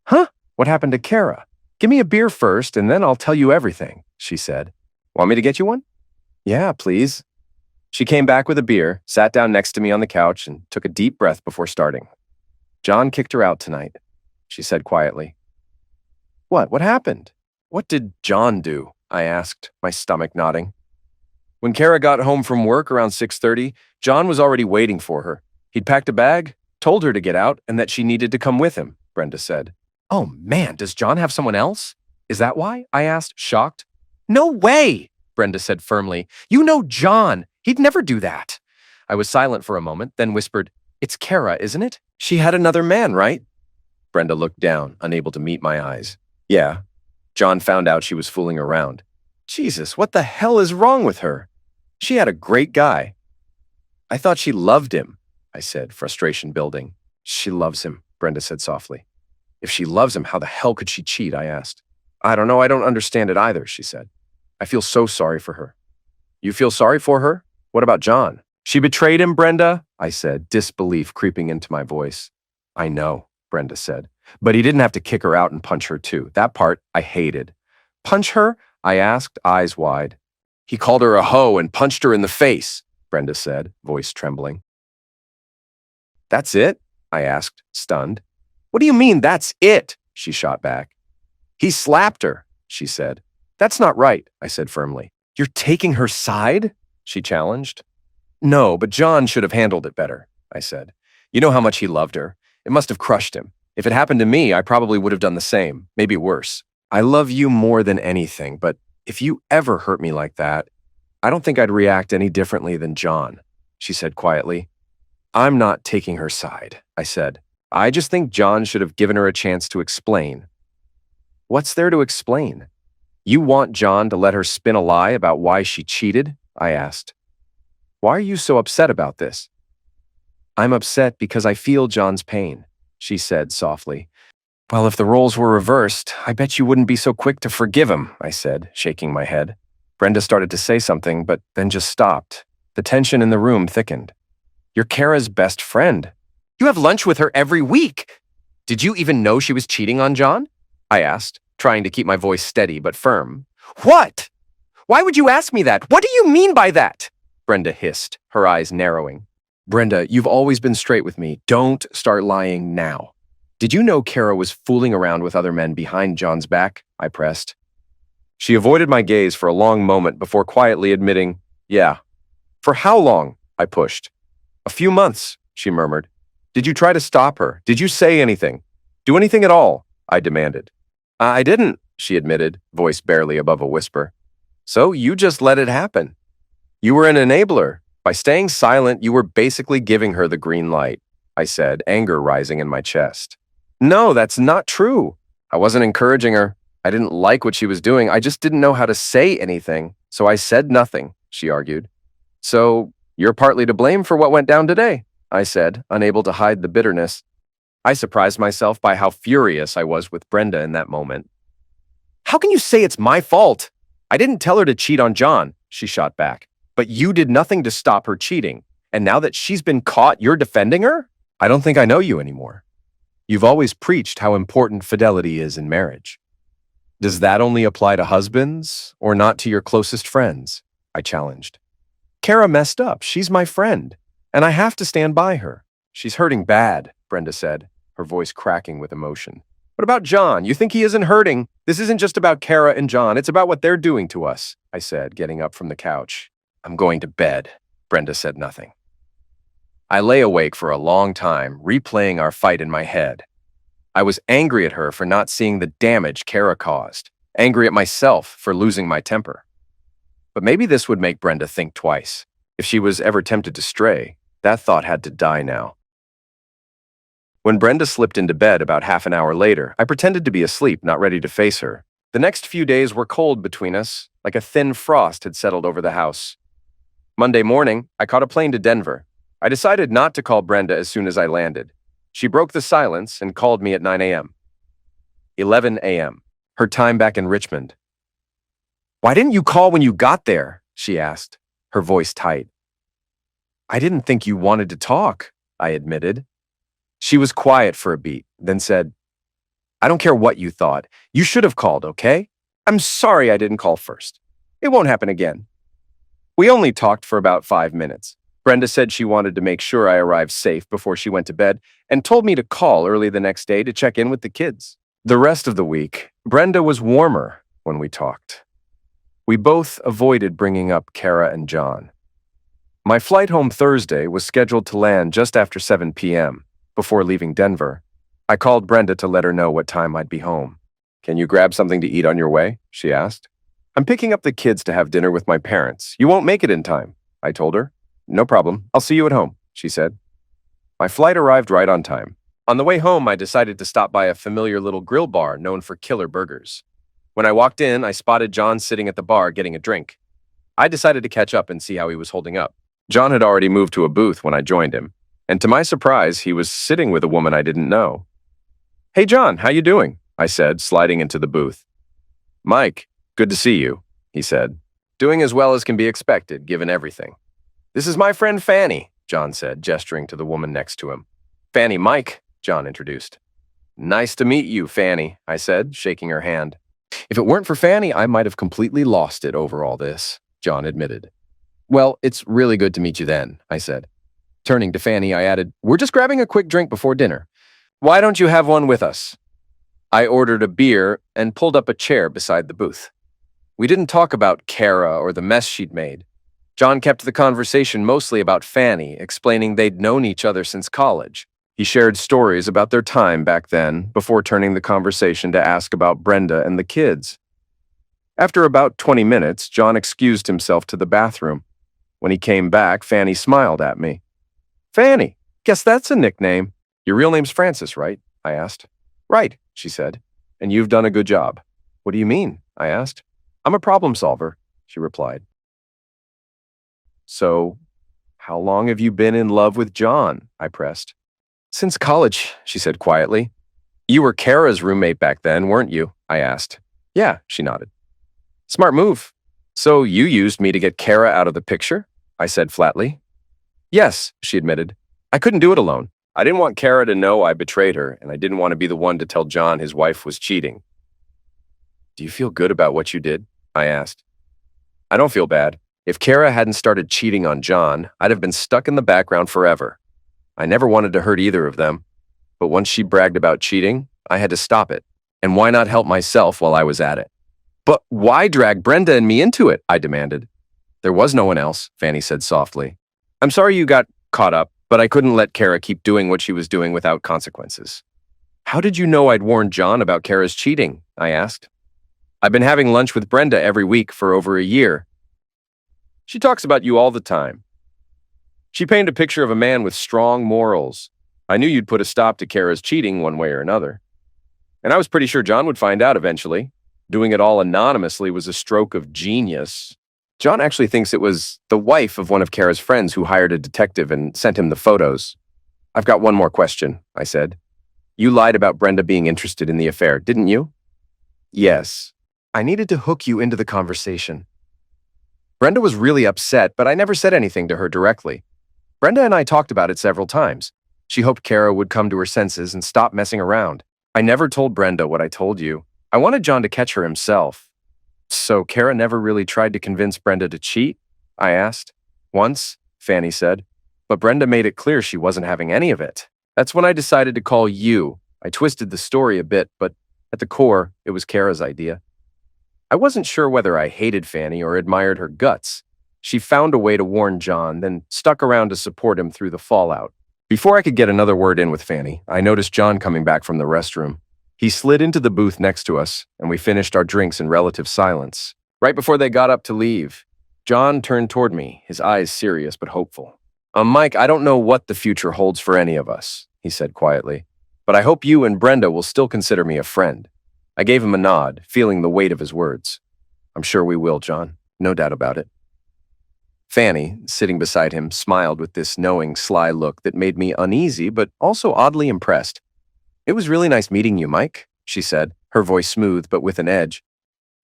Huh? What happened to Kara? Give me a beer first, and then I'll tell you everything, she said. Want me to get you one? Yeah, please. She came back with a beer, sat down next to me on the couch, and took a deep breath before starting. John kicked her out tonight, she said quietly. What happened? What did John do? I asked, my stomach nodding. When Kara got home from work around 6:30, John was already waiting for her. He'd packed a bag, told her to get out, and that she needed to come with him, Brenda said. Oh man, does John have someone else? Is that why? I asked, shocked. No way, Brenda said firmly. You know John. He'd never do that. I was silent for a moment, then whispered, It's Kara, isn't it? She had another man, right? Brenda looked down, unable to meet my eyes. Yeah. John found out she was fooling around. Jesus, what the hell is wrong with her? She had a great guy. I thought she loved him, I said, frustration building. She loves him, Brenda said softly. If she loves him, how the hell could she cheat? I asked. I don't know. I don't understand it either, she said. I feel so sorry for her. You feel sorry for her? What about John? She betrayed him, Brenda, I said, disbelief creeping into my voice. I know, Brenda said, but he didn't have to kick her out and punch her too. That part I hated. Punch her? I asked, eyes wide. He called her a hoe and punched her in the face, Brenda said, voice trembling. That's it? I asked, stunned. What do you mean, that's it? She shot back. He slapped her, she said. That's not right, I said firmly. You're taking her side? She challenged. No, but John should have handled it better, I said. You know how much he loved her. It must have crushed him. If it happened to me, I probably would have done the same, maybe worse. I love you more than anything, but if you ever hurt me like that, I don't think I'd react any differently than John, she said quietly. I'm not taking her side, I said. I just think John should have given her a chance to explain. What's there to explain? You want John to let her spin a lie about why she cheated? I asked. Why are you so upset about this? I'm upset because I feel John's pain, she said softly. Well, if the roles were reversed, I bet you wouldn't be so quick to forgive him, I said, shaking my head. Brenda started to say something, but then just stopped. The tension in the room thickened. You're Kara's best friend. You have lunch with her every week. Did you even know she was cheating on John? I asked, trying to keep my voice steady but firm. What? Why would you ask me that? What do you mean by that? Brenda hissed, her eyes narrowing. Brenda, you've always been straight with me. Don't start lying now. Did you know Kara was fooling around with other men behind John's back? I pressed. She avoided my gaze for a long moment before quietly admitting, yeah. For how long? I pushed. A few months, she murmured. Did you try to stop her? Did you say anything? Do anything at all? I demanded. I didn't, she admitted, voice barely above a whisper. So you just let it happen. You were an enabler. By staying silent, you were basically giving her the green light, I said, anger rising in my chest. No, that's not true. I wasn't encouraging her. I didn't like what she was doing. I just didn't know how to say anything, so I said nothing, she argued. So you're partly to blame for what went down today, I said, unable to hide the bitterness. I surprised myself by how furious I was with Brenda in that moment. How can you say it's my fault? I didn't tell her to cheat on John, she shot back. But you did nothing to stop her cheating. And now that she's been caught, you're defending her? I don't think I know you anymore. You've always preached how important fidelity is in marriage. Does that only apply to husbands or not to your closest friends? I challenged. Kara messed up. She's my friend, and I have to stand by her. She's hurting bad, Brenda said, her voice cracking with emotion. What about John? You think he isn't hurting? This isn't just about Kara and John. It's about what they're doing to us, I said, getting up from the couch. I'm going to bed. Brenda said nothing. I lay awake for a long time, replaying our fight in my head. I was angry at her for not seeing the damage Kara caused, angry at myself for losing my temper. But maybe this would make Brenda think twice. If she was ever tempted to stray, that thought had to die now. When Brenda slipped into bed about half an hour later, I pretended to be asleep, not ready to face her. The next few days were cold between us, like a thin frost had settled over the house. Monday morning, I caught a plane to Denver. I decided not to call Brenda as soon as I landed. She broke the silence and called me at 9 a.m. 11 a.m., her time back in Richmond. Why didn't you call when you got there? she asked, her voice tight. I didn't think you wanted to talk, I admitted. She was quiet for a beat, then said, I don't care what you thought. You should have called, okay? I'm sorry I didn't call first. It won't happen again. We only talked for about 5 minutes. Brenda said she wanted to make sure I arrived safe before she went to bed and told me to call early the next day to check in with the kids. The rest of the week, Brenda was warmer when we talked. We both avoided bringing up Kara and John. My flight home Thursday was scheduled to land just after 7 p.m. Before leaving Denver. I called Brenda to let her know what time I'd be home. Can you grab something to eat on your way? She asked. I'm picking up the kids to have dinner with my parents. You won't make it in time, I told her. No problem. I'll see you at home, she said. My flight arrived right on time. On the way home, I decided to stop by a familiar little grill bar known for killer burgers. When I walked in, I spotted John sitting at the bar getting a drink. I decided to catch up and see how he was holding up. John had already moved to a booth when I joined him, and to my surprise, he was sitting with a woman I didn't know. Hey, John, how you doing? I said, sliding into the booth. Mike, good to see you, he said. Doing as well as can be expected, given everything. This is my friend Fanny, John said, gesturing to the woman next to him. Fanny, Mike, John introduced. Nice to meet you, Fanny, I said, shaking her hand. If it weren't for Fanny, I might have completely lost it over all this, John admitted. Well, it's really good to meet you then, I said. Turning to Fanny, I added, we're just grabbing a quick drink before dinner. Why don't you have one with us? I ordered a beer and pulled up a chair beside the booth. We didn't talk about Kara or the mess she'd made. John kept the conversation mostly about Fanny, explaining they'd known each other since college. He shared stories about their time back then, before turning the conversation to ask about Brenda and the kids. After about 20 minutes, John excused himself to the bathroom. When he came back, Fanny smiled at me. Fanny, guess that's a nickname. Your real name's Frances, right? I asked. Right, she said. And you've done a good job. What do you mean? I asked. I'm a problem solver, she replied. So, how long have you been in love with John? I pressed. Since college, she said quietly. You were Kara's roommate back then, weren't you? I asked. Yeah, she nodded. Smart move. So you used me to get Kara out of the picture? I said flatly. Yes, she admitted. I couldn't do it alone. I didn't want Kara to know I betrayed her, and I didn't want to be the one to tell John his wife was cheating. Do you feel good about what you did? I asked. I don't feel bad. If Kara hadn't started cheating on John, I'd have been stuck in the background forever. I never wanted to hurt either of them, but once she bragged about cheating, I had to stop it. And why not help myself while I was at it? But why drag Brenda and me into it? I demanded. There was no one else, Fanny said softly. I'm sorry you got caught up, but I couldn't let Kara keep doing what she was doing without consequences. How did you know I'd warned John about Kara's cheating? I asked. I've been having lunch with Brenda every week for over a year. She talks about you all the time. She painted a picture of a man with strong morals. I knew you'd put a stop to Kara's cheating one way or another. And I was pretty sure John would find out eventually. Doing it all anonymously was a stroke of genius. John actually thinks it was the wife of one of Kara's friends who hired a detective and sent him the photos. I've got one more question, I said. You lied about Brenda being interested in the affair, didn't you? Yes. I needed to hook you into the conversation. Brenda was really upset, but I never said anything to her directly. Brenda and I talked about it several times. She hoped Kara would come to her senses and stop messing around. I never told Brenda what I told you. I wanted John to catch her himself. So Kara never really tried to convince Brenda to cheat? I asked. Once, Fanny said, but Brenda made it clear she wasn't having any of it. That's when I decided to call you. I twisted the story a bit, but at the core, it was Kara's idea. I wasn't sure whether I hated Fanny or admired her guts. She found a way to warn John, then stuck around to support him through the fallout. Before I could get another word in with Fanny, I noticed John coming back from the restroom. He slid into the booth next to us, and we finished our drinks in relative silence. Right before they got up to leave, John turned toward me, his eyes serious but hopeful. Mike, I don't know what the future holds for any of us, he said quietly, but I hope you and Brenda will still consider me a friend. I gave him a nod, feeling the weight of his words. I'm sure we will, John. No doubt about it. Fanny, sitting beside him, smiled with this knowing, sly look that made me uneasy but also oddly impressed. It was really nice meeting you, Mike, she said, her voice smooth but with an edge.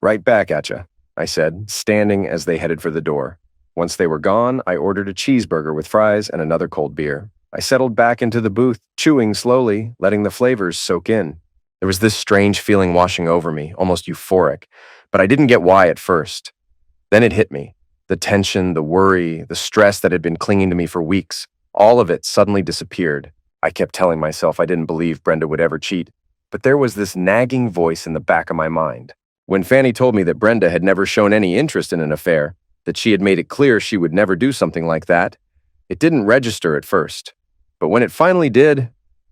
Right back at ya, I said, standing as they headed for the door. Once they were gone, I ordered a cheeseburger with fries and another cold beer. I settled back into the booth, chewing slowly, letting the flavors soak in. There was this strange feeling washing over me, almost euphoric, but I didn't get why at first. Then it hit me. The tension, the worry, the stress that had been clinging to me for weeks, all of it suddenly disappeared. I kept telling myself I didn't believe Brenda would ever cheat, but there was this nagging voice in the back of my mind. When Fanny told me that Brenda had never shown any interest in an affair, that she had made it clear she would never do something like that, it didn't register at first. But when it finally did,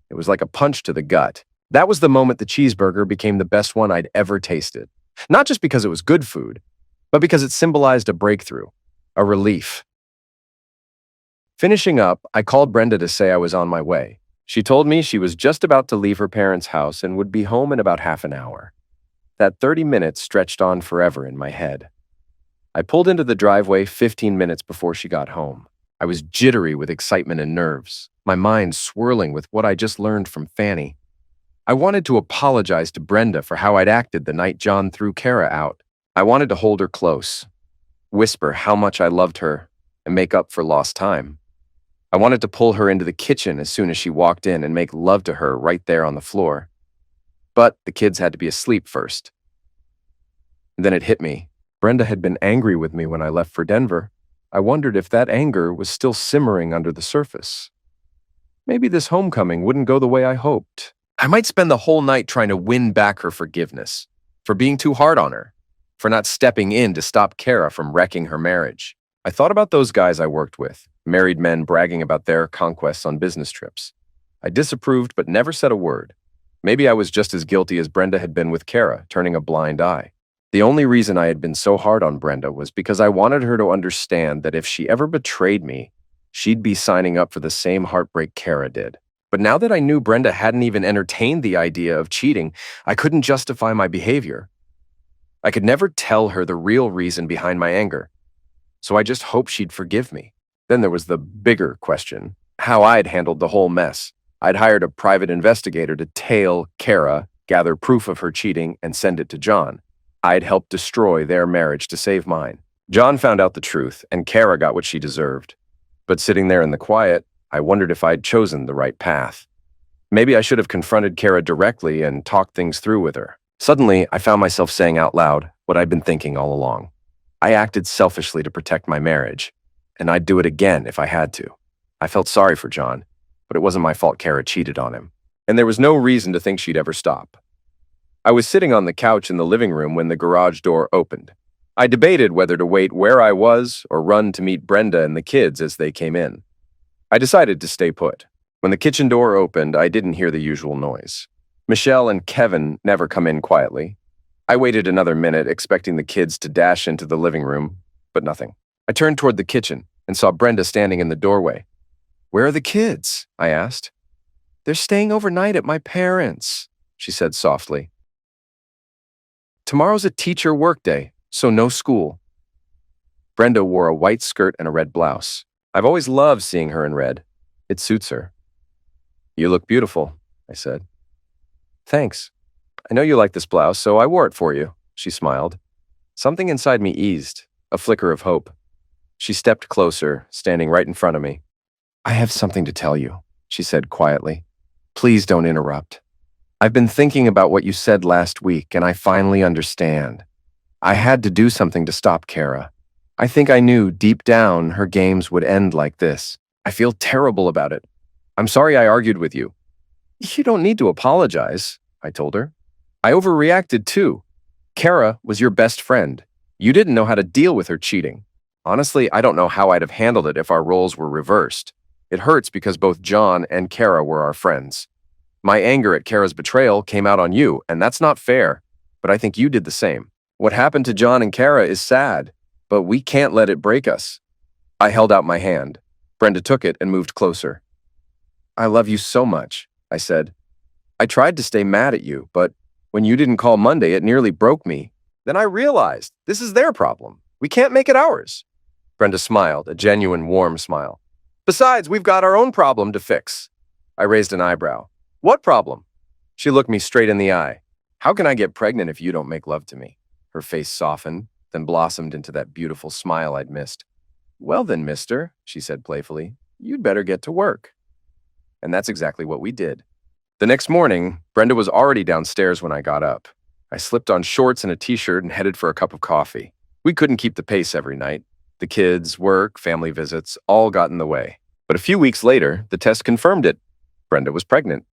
it was like a punch to the gut. That was the moment the cheeseburger became the best one I'd ever tasted. Not just because it was good food, but because it symbolized a breakthrough, a relief. Finishing up, I called Brenda to say I was on my way. She told me she was just about to leave her parents' house and would be home in about half an hour. That 30 minutes stretched on forever in my head. I pulled into the driveway 15 minutes before she got home. I was jittery with excitement and nerves, my mind swirling with what I just learned from Fanny. I wanted to apologize to Brenda for how I'd acted the night John threw Kara out. I wanted to hold her close, whisper how much I loved her, and make up for lost time. I wanted to pull her into the kitchen as soon as she walked in and make love to her right there on the floor. But the kids had to be asleep first. Then it hit me. Brenda had been angry with me when I left for Denver. I wondered if that anger was still simmering under the surface. Maybe this homecoming wouldn't go the way I hoped. I might spend the whole night trying to win back her forgiveness, for being too hard on her, for not stepping in to stop Kara from wrecking her marriage. I thought about those guys I worked with, married men bragging about their conquests on business trips. I disapproved but never said a word. Maybe I was just as guilty as Brenda had been with Kara, turning a blind eye. The only reason I had been so hard on Brenda was because I wanted her to understand that if she ever betrayed me, she'd be signing up for the same heartbreak Kara did. But now that I knew Brenda hadn't even entertained the idea of cheating, I couldn't justify my behavior. I could never tell her the real reason behind my anger. So I just hoped she'd forgive me. Then there was the bigger question, how I'd handled the whole mess. I'd hired a private investigator to tail Kara, gather proof of her cheating, and send it to John. I'd helped destroy their marriage to save mine. John found out the truth, and Kara got what she deserved. But sitting there in the quiet, I wondered if I'd chosen the right path. Maybe I should have confronted Kara directly and talked things through with her. Suddenly, I found myself saying out loud what I'd been thinking all along. I acted selfishly to protect my marriage, and I'd do it again if I had to. I felt sorry for John, but it wasn't my fault Kara cheated on him, and there was no reason to think she'd ever stop. I was sitting on the couch in the living room when the garage door opened. I debated whether to wait where I was or run to meet Brenda and the kids as they came in. I decided to stay put. When the kitchen door opened, I didn't hear the usual noise. Michelle and Kevin never come in quietly. I waited another minute, expecting the kids to dash into the living room, but nothing. I turned toward the kitchen and saw Brenda standing in the doorway. "Where are the kids?" I asked. "They're staying overnight at my parents'," she said softly. "Tomorrow's a teacher workday, so no school." Brenda wore a white skirt and a red blouse. I've always loved seeing her in red. It suits her. "You look beautiful," I said. "Thanks. I know you like this blouse, so I wore it for you," she smiled. Something inside me eased, a flicker of hope. She stepped closer, standing right in front of me. "I have something to tell you," she said quietly. "Please don't interrupt. I've been thinking about what you said last week, and I finally understand. I had to do something to stop Kara. I think I knew deep down her games would end like this. I feel terrible about it. I'm sorry I argued with you." "You don't need to apologize," I told her. "I overreacted too. Kara was your best friend. You didn't know how to deal with her cheating. Honestly, I don't know how I'd have handled it if our roles were reversed. It hurts because both John and Kara were our friends. My anger at Kara's betrayal came out on you, and that's not fair, but I think you did the same. What happened to John and Kara is sad, but we can't let it break us." I held out my hand. Brenda took it and moved closer. "I love you so much," I said. "I tried to stay mad at you, but when you didn't call Monday, it nearly broke me. Then I realized this is their problem. We can't make it ours." Brenda smiled, a genuine warm smile. "Besides, we've got our own problem to fix." I raised an eyebrow. "What problem?" She looked me straight in the eye. "How can I get pregnant if you don't make love to me?" Her face softened. then blossomed into that beautiful smile I'd missed. "Well then, mister," she said playfully, "you'd better get to work." And that's exactly what we did. The next morning, Brenda was already downstairs when I got up. I slipped on shorts and a t-shirt and headed for a cup of coffee. We couldn't keep the pace every night. The kids, work, family visits, all got in the way. But a few weeks later, the test confirmed it. Brenda was pregnant.